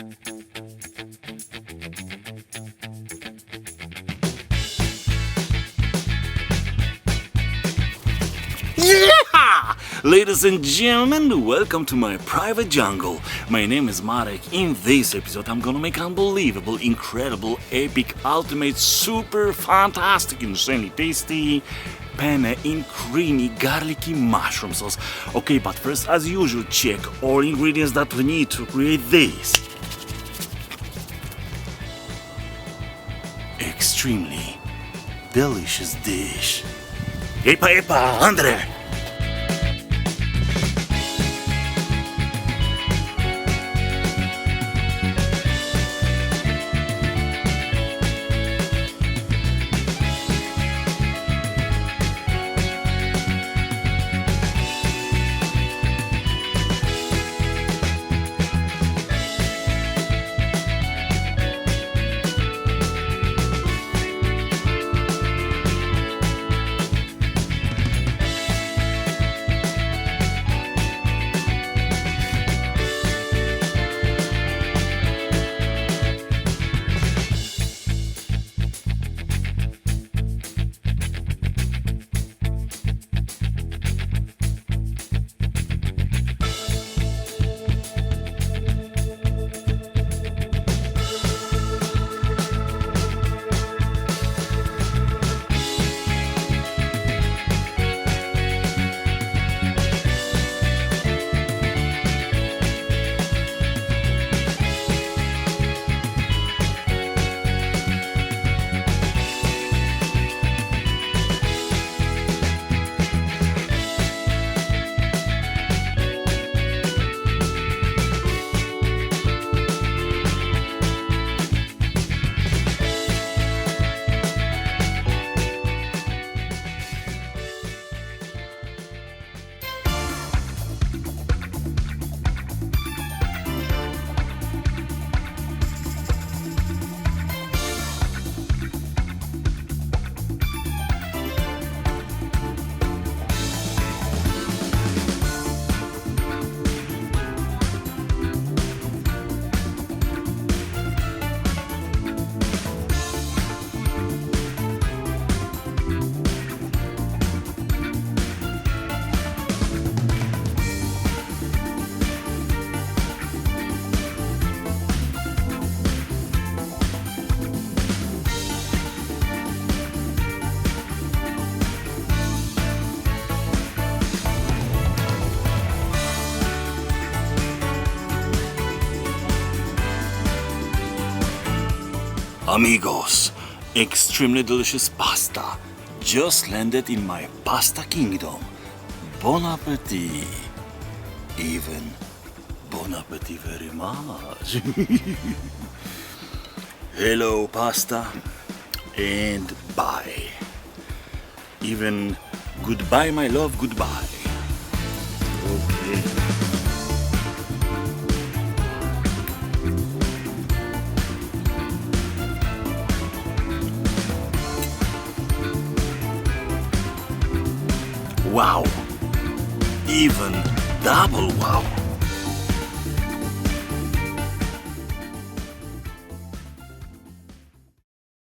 Yeah! Ladies and gentlemen, welcome to my private jungle. My name is Marek. In this episode, I'm gonna make unbelievable, incredible, epic, ultimate, super fantastic, insanely tasty penne in creamy, garlicky mushroom sauce. Okay, but first, as usual, check all ingredients that we need to create this extremely delicious dish. Epa, epa, Andre! Amigos, extremely delicious pasta just landed in my pasta kingdom. Bon appetit. Even bon appetit very much. Hello pasta and bye. Even goodbye my love, goodbye. Okay. Wow, even double wow.